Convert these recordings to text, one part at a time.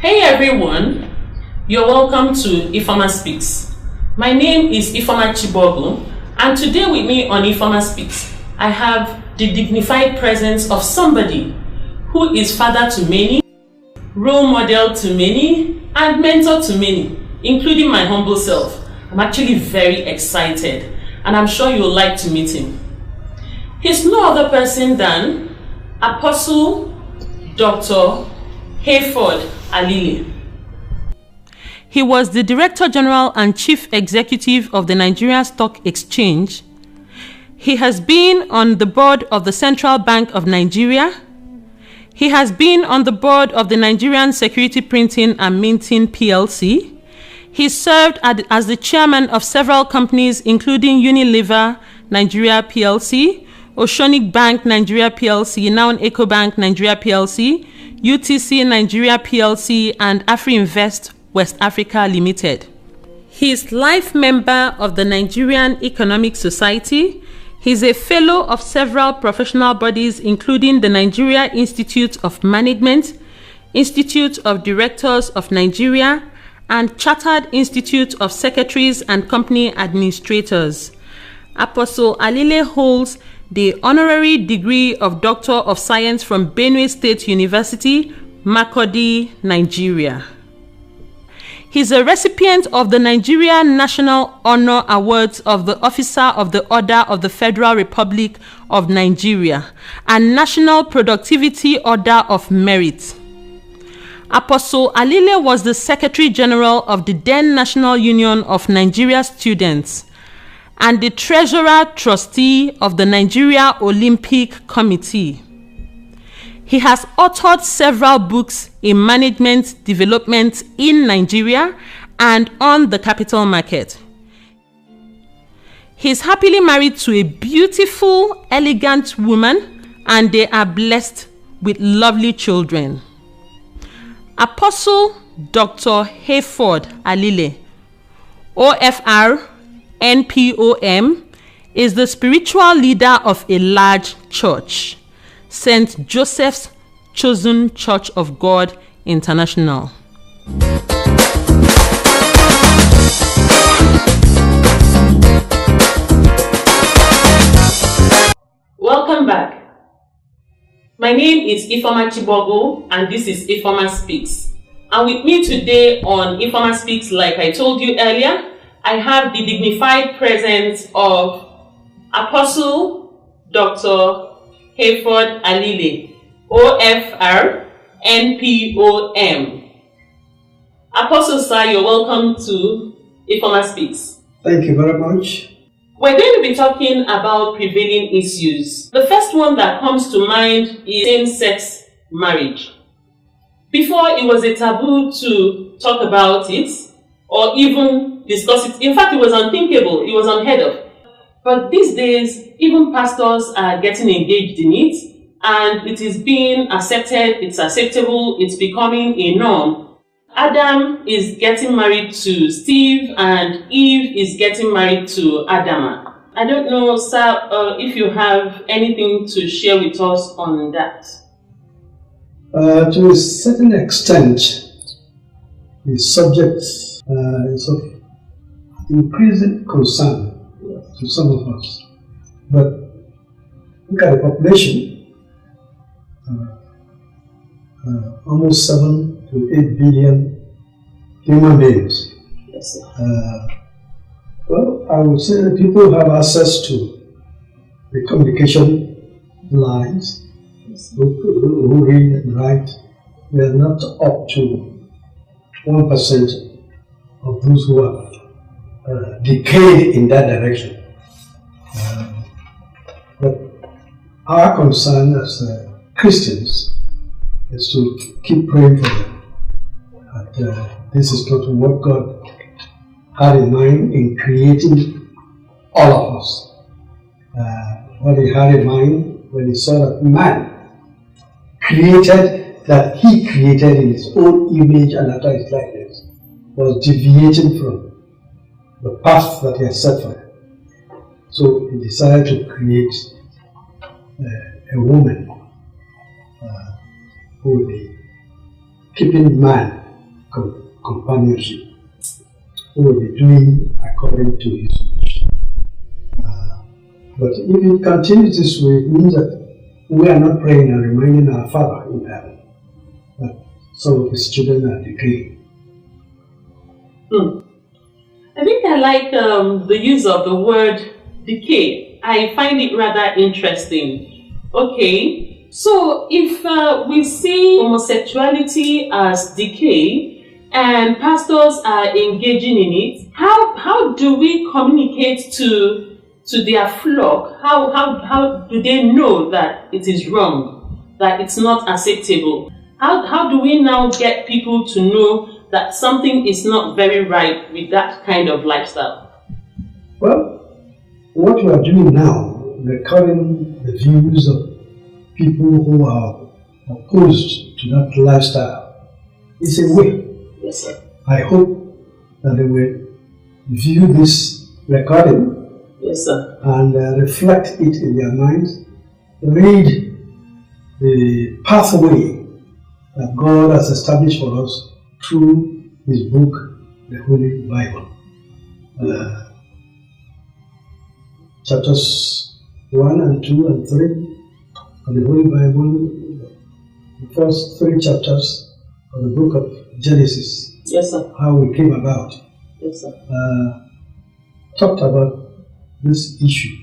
Hey everyone, you're welcome to IfeomaSpeaks. My name is Ifeoma Chibogu, and today with me on IfeomaSpeaks, I have the dignified presence of somebody who is father to many, role model to many, and mentor to many, including my humble self. I'm actually very excited, and I'm sure you'll like to meet him. He's no other person than Apostle Dr. HAYFORD Alile. He was the Director General and Chief Executive of the Nigeria Stock Exchange. He has been on the board of the Central Bank of Nigeria. He has been on the board of the Nigerian Security Printing and Minting PLC. He served as the chairman of several companies including Unilever Nigeria PLC, Oceanic Bank Nigeria PLC, now EcoBank Nigeria PLC, UTC Nigeria PLC, and AfriInvest West Africa Limited. He is life member of the Nigerian Economic Society. He is a fellow of several professional bodies including the Nigeria Institute of Management, Institute of Directors of Nigeria, and Chartered Institute of Secretaries and Company Administrators. Apostle Alile holds the honorary degree of Doctor of Science from Benue State University, Makurdi, Nigeria. He is a recipient of the Nigeria National Honor Awards of the Officer of the Order of the Federal Republic of Nigeria and National Productivity Order of Merit. Apostle Alile was the Secretary General of the then National Union of Nigeria Students and the Treasurer Trustee of the Nigeria Olympic Committee. He has authored several books in management development in Nigeria and on the capital market. He is happily married to a beautiful, elegant woman, and they are blessed with lovely children. Apostle Dr. HAYFORD Alile, OFR, NPOM, is the spiritual leader of a large church, St. Joseph's Chosen Church of God International. Welcome back. My name is Ifeoma Chibogu, and this is IfeomaSpeaks. And with me today on IfeomaSpeaks, like I told you earlier, I have the dignified presence of Apostle Dr. HAYFORD Alile, OFR, NPOM. Apostle sir, you're welcome to IfeomaSpeaks. Thank you very much. We're going to be talking about prevailing issues. The first one that comes to mind is same-sex marriage. Before, it was a taboo to talk about it or even discuss it. In fact, it was unthinkable, it was unheard of. But these days, even pastors are getting engaged in it, and it is being accepted, it's acceptable, it's becoming a norm. Adam is getting married to Steve, and Eve is getting married to Adama. I don't know, sir, if you have anything to share with us on that. To a certain extent, the subject is of increasing concern to some of us. But look at the population, almost 7 to 8 billion human beings. Yes, sir. Well, I would say that people have access to the communication lines, Yes, who read and write. We are not up to 1% of those who have decayed in that direction. But our concern as Christians is to keep praying for them. That this is not what God had in mind in creating all of us. What He had in mind when He saw that man created, that He created in His own image and after His likeness, was deviating from the path that He had set for him. So He decided to create a woman who would be keeping man companionship, who will be doing according to his wish. But if it continues this way, it means that we are not praying and reminding our Father in heaven that some of his children are decaying. I think I like the use of the word decay. I find it rather interesting. Okay, so if we see homosexuality as decay and pastors are engaging in it, how do we communicate to their flock? How do they know that it is wrong, that it's not acceptable? How do we now get people to know that something is not very right with that kind of lifestyle? Well, what we are doing now, recording the views of people who are opposed to that lifestyle, is a way. Yes, sir. I hope that they will view this recording. Yes, sir. And reflect it in their minds, read the pathway that God has established for us through his book, the Holy Bible. Chapters 1 and 2 and 3 of the Holy Bible, the first 3 chapters of the book of Genesis. Yes, sir. How we came about. Yes, sir. Talked about this issue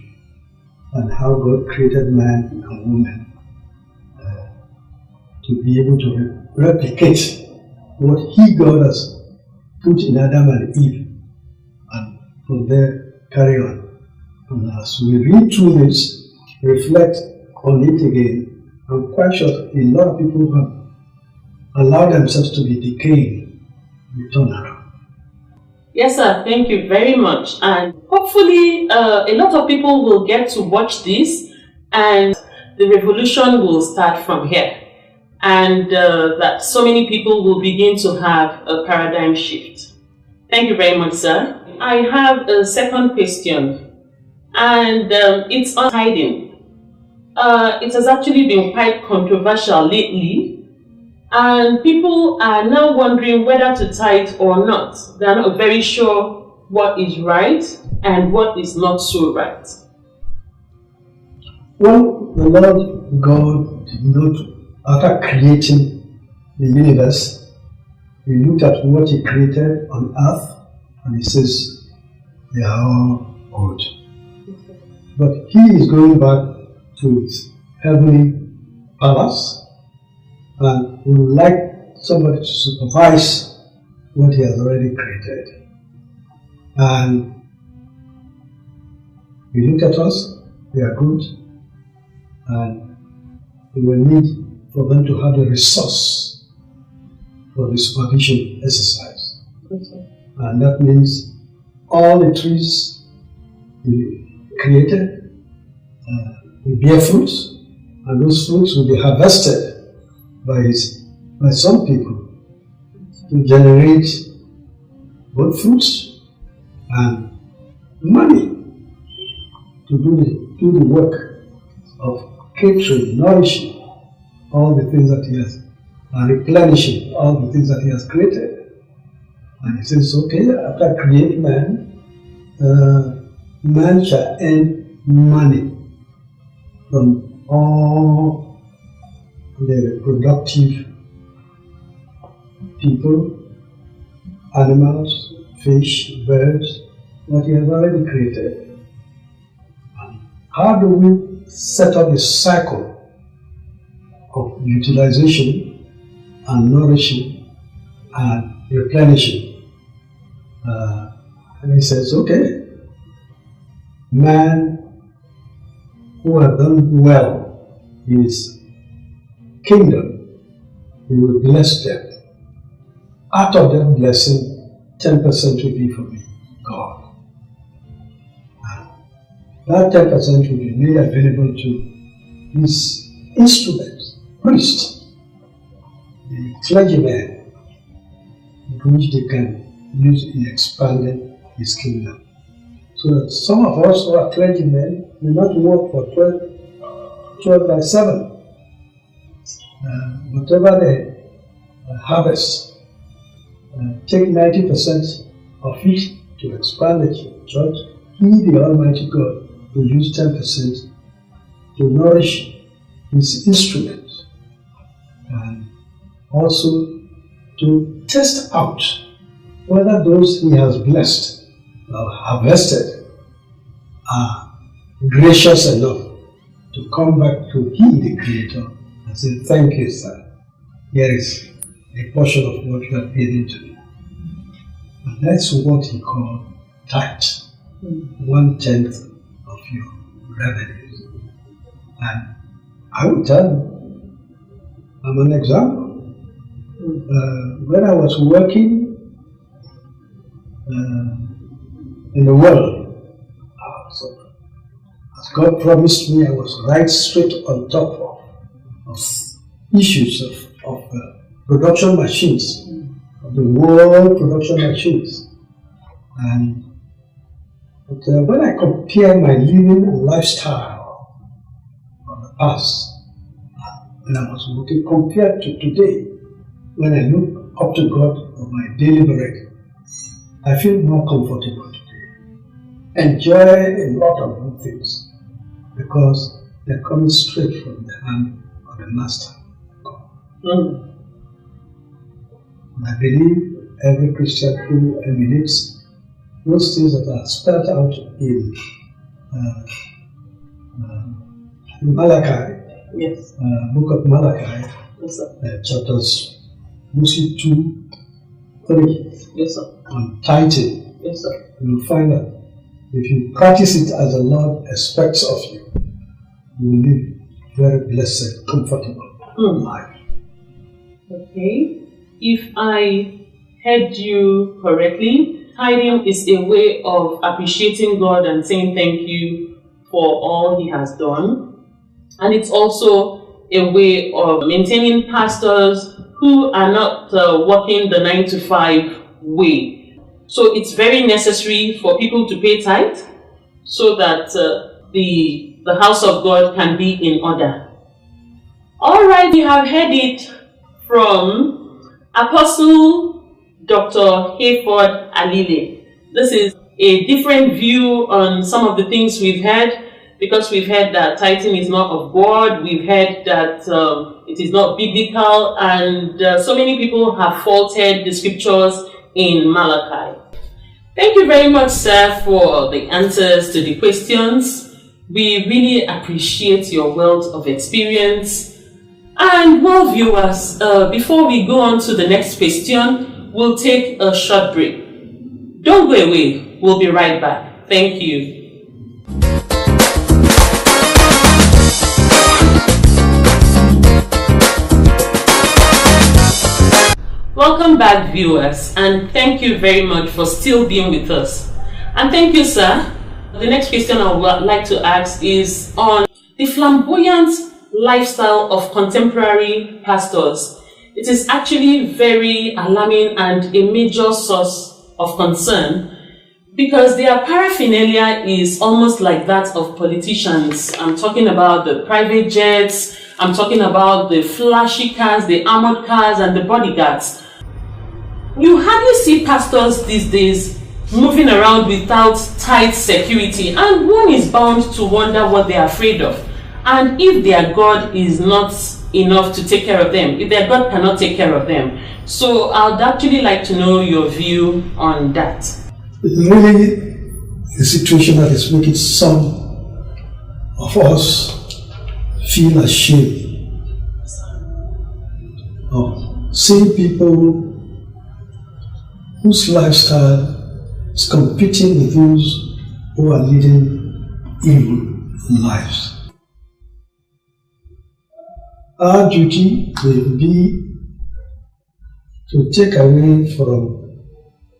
and how God created man and woman to be able to replicate what God has put in Adam and Eve, and from there carry on. And as we read through this, reflect on it again, I'm quite sure a lot of people have allowed themselves to be decaying and turn around. Yes, sir. Thank you very much. And hopefully, a lot of people will get to watch this, and the revolution will start from here. And that so many people will begin to have a paradigm shift. Thank you very much, sir. I have a second question, and it's on tithing. It has actually been quite controversial lately. And people are now wondering whether to tithe or not. They are not very sure what is right and what is not so right. Well, the Lord God did not, after creating the universe, he looked at what he created on earth and he says, they are all good. But he is going back to his heavenly palace and would like somebody to supervise what he has already created. And he looked at us, they are good, and we will need for them to have the resource for the supervision exercise. Okay. And that means all the trees he created will bear fruits, and those fruits will be harvested by some people to generate both fruits and money to do the work of catering, nourishing all the things that he has, and replenishing all the things that he has created. And he says, okay, after creating man, man shall earn money from all the productive people, animals, fish, birds that he has already created. And how do we set up a cycle of utilization and nourishing and replenishing? And he says, okay, man who has done well in his kingdom, he will bless them. Out of that blessing, 10% will be for me, God. And that 10% will be made available to his instruments, priests, the clergymen, which they can use in expanding his kingdom. So that some of us who are clergymen will not work for 12 by 7. Whatever they harvest take 90% of it to expand the church. He, the Almighty God, will use 10% to nourish his instruments and also to test out whether those he has blessed or harvested are gracious enough to come back to he, the Creator, and say, thank you, sir. Here is a portion of what you have paid into me. And that's what he called tithe, 1/10 of your revenues. And I will tell you, I'm an example. When I was working in the world, as God promised me, I was right straight on top of issues of production machines, of the world production machines. But when I compare my living and lifestyle of the past, when I was working, compared to today, when I look up to God for my daily bread, I feel more comfortable today. Enjoy a lot of good things because they're coming straight from the hand of the Master. And I believe every Christian who emulates those things that are spelled out in Malachi, yes. Book of Malachi, Yes, sir. chapters mostly 2, 3, Yes, sir. on tithing. Yes, sir. You will find that if you practice it as the Lord expects of you, you will live very blessed, comfortable life. Okay. If I heard you correctly, tithing is a way of appreciating God and saying thank you for all He has done. And it's also a way of maintaining pastors who are not working the 9-to-5 way. So it's very necessary for people to pay tithe so that the house of God can be in order. All right, we have heard it from Apostle Dr. HAYFORD Alile. This is a different view on some of the things we've heard, because we've heard that tithing is not of God, we've heard that it is not biblical, and so many people have faulted the scriptures in Malachi. Thank you very much, sir, for the answers to the questions. We really appreciate your wealth of experience. And well, viewers, before we go on to the next question, we'll take a short break. Don't go away, we'll be right back. Thank you. Welcome back, viewers, and thank you very much for still being with us. And thank you, sir. The next question I would like to ask is on the flamboyant lifestyle of contemporary pastors. It is actually very alarming and a major source of concern because their paraphernalia is almost like that of politicians. I'm talking about the private jets, I'm talking about the flashy cars, the armored cars, and the bodyguards. You hardly see pastors these days moving around without tight security, and one is bound to wonder what they are afraid of. And if their God is not enough to take care of them, if their God cannot take care of them. So I'd actually like to know your view on that. It's really a situation that is making some of us feel ashamed of seeing people whose lifestyle is competing with those who are leading evil lives. Our duty will be to take away from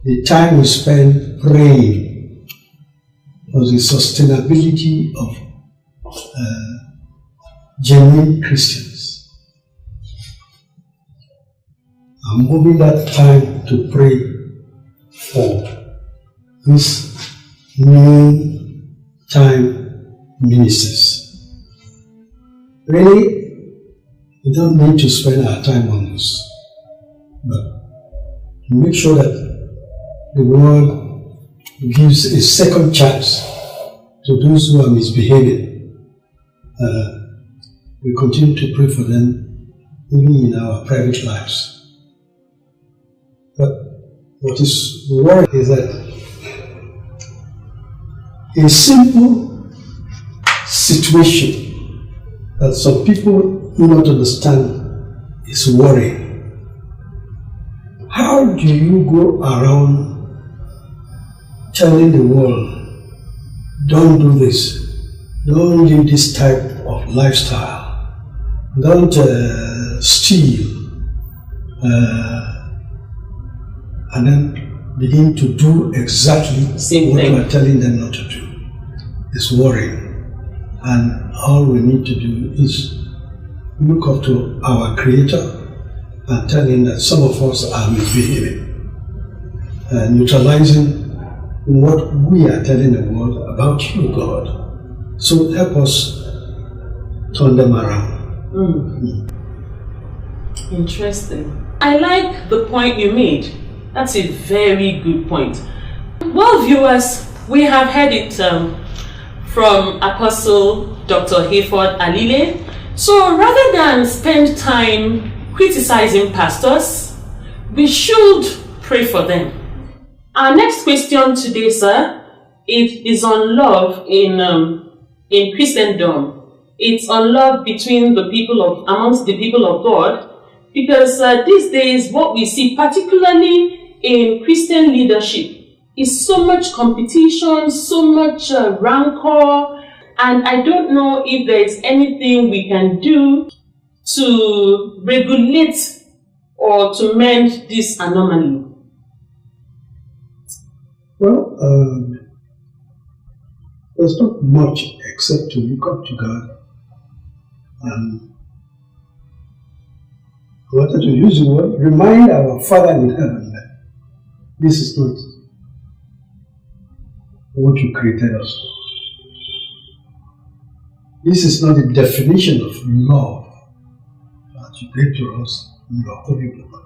the time we spend praying for the sustainability of genuine Christians. I'm moving that time to pray for these new time ministers. Really, we don't need to spend our time on this, but make sure that the world gives a second chance to those who are misbehaving. We continue to pray for them even in our private lives. But what is worrying is that a simple situation that some people do not understand is worrying. How do you go around telling the world, don't do this, don't live this type of lifestyle, don't steal, and then begin to do exactly what you are telling them not to do? It's worrying. And all we need to do is look up to our Creator and tell Him that some of us are misbehaving, neutralizing what we are telling the world about you, God. So help us turn them around. Interesting. I like the point you made. That's a very good point. Well, viewers, we have heard it from Apostle Dr. HAYFORD Alile. So rather than spend time criticizing pastors, we should pray for them. Our next question today, sir, it is on love in Christendom. It's on love between the amongst the people of God, because these days what we see, particularly in Christian leadership, is so much competition, so much rancor, and I don't know if there is anything we can do to regulate or to mend this anomaly. Well, there's not much except to look up to God. And I wanted to use the word, remind our Father in heaven that this is not what you created us for. This is not the definition of love that you gave to us in your holy book.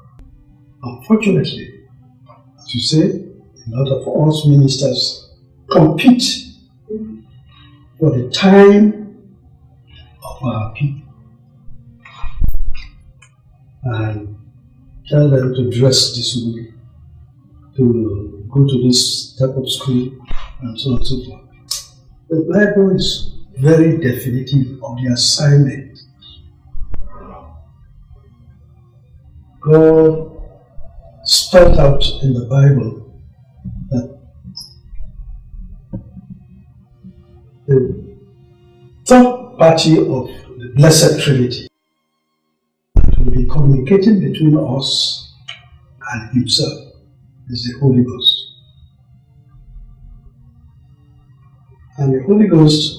Unfortunately, as you say, a lot of us ministers compete for the time of our people and tell them to dress this way, to go to this type of school, and so on and so forth. The Bible is very definitive of the assignment. God spelled out in the Bible that the third party of the Blessed Trinity will be communicating between us and Himself is the Holy Ghost. And the Holy Ghost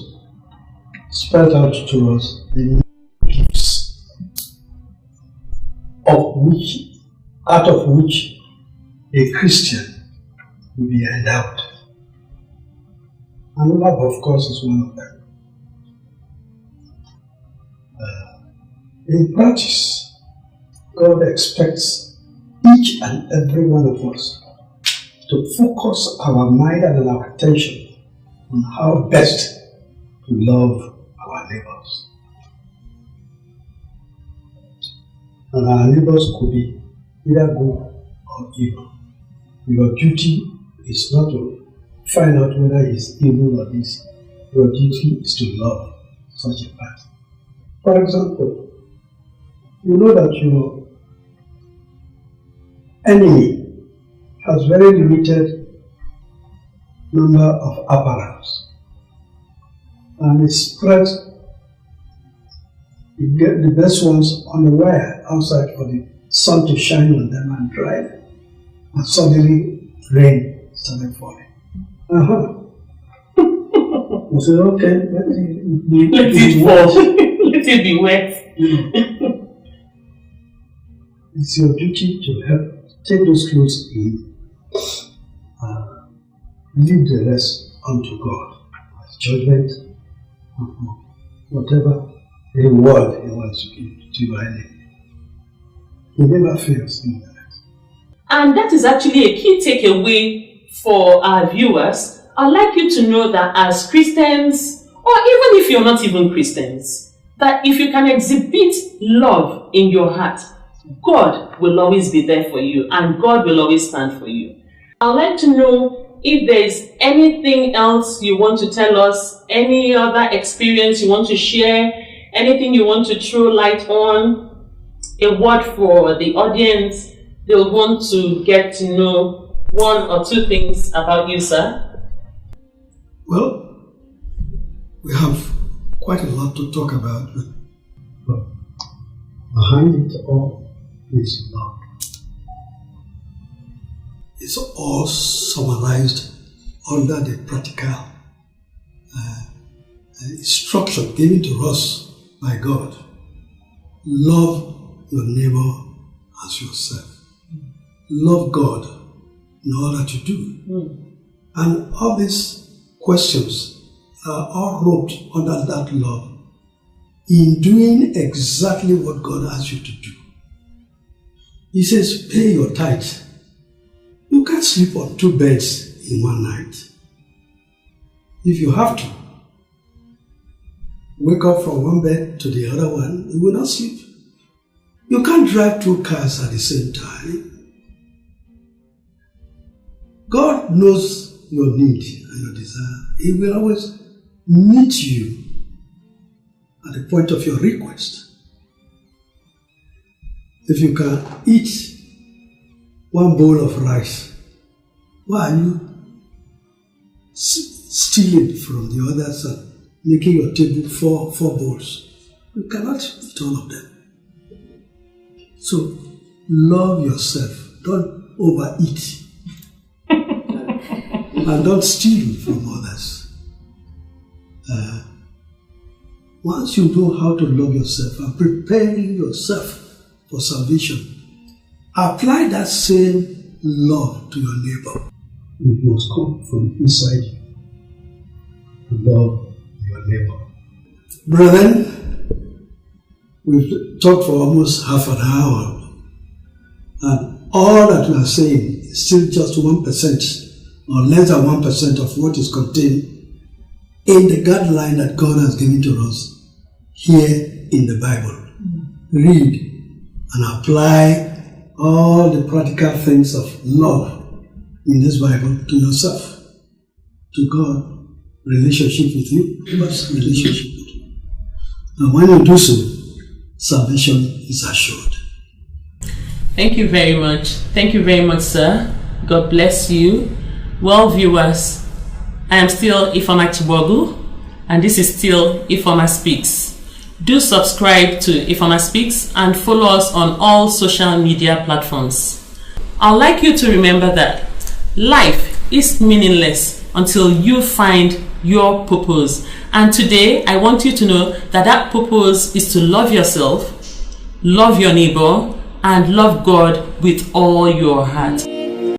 spelled out to us the gifts out of which a Christian will be endowed. And love, of course, is one of them. In practice, God expects each and every one of us to focus our mind and our attention on how best to love our neighbors. And our neighbors could be either good or evil. Your duty is not to find out whether he's evil or this. Your duty is to love such a person. For example, you know that your enemy has very limited number of apparatus, and it spreads the best ones on the wire outside for the sun to shine on them and dry them, and suddenly rain started falling. I said, okay, let it fall. Let it be wet. It's your duty to help take those clothes in, leave the rest unto God as judgment, whatever reward He wants to give to your enemy. He never fails in that. And that is actually a key takeaway for our viewers. I'd like you to know that as Christians, or even if you're not even Christians, that if you can exhibit love in your heart, God will always be there for you and God will always stand for you. I'd like to know if there's anything else you want to tell us, any other experience you want to share, anything you want to throw light on, a word for the audience. They'll want to get to know one or two things about you, sir. Well, we have quite a lot to talk about, But behind it all is love. it's all summarized under the practical instruction given to us by God. Love your neighbor as yourself. Love God in all that you do. And all these questions are all roped under that love in doing exactly what God asks you to do. He says, pay your tithe. You can't sleep on two beds in one night. If you have to, wake up from one bed to the other one, you will not sleep. You can't drive two cars at the same time. God knows your need and your desire. He will always meet you at the point of your request. If you can eat one bowl of rice, why are you stealing from the others and making your table four bowls? You cannot eat all of them. So, love yourself. Don't overeat. And don't steal from others. Once you know how to love yourself and preparing yourself for salvation, apply that same love to your neighbor. It must come from inside you. To love your neighbor. Brethren, we've talked for almost half an hour, and all that we are saying is still just 1% or less than 1% of what is contained in the guideline that God has given to us here in the Bible. Read and apply all the practical things of love in this Bible to yourself, to God, relationship with you, God's relationship with you. And when you do so, salvation is assured. Thank you very much. Thank you very much, sir. God bless you. Well, viewers, I am still IfeomaSpeaks, and this is still IfeomaSpeaks. Do subscribe to IfeomaSpeaks and follow us on all social media platforms. I'd like you to remember that life is meaningless until you find your purpose. And today, I want you to know that that purpose is to love yourself, love your neighbor, and love God with all your heart.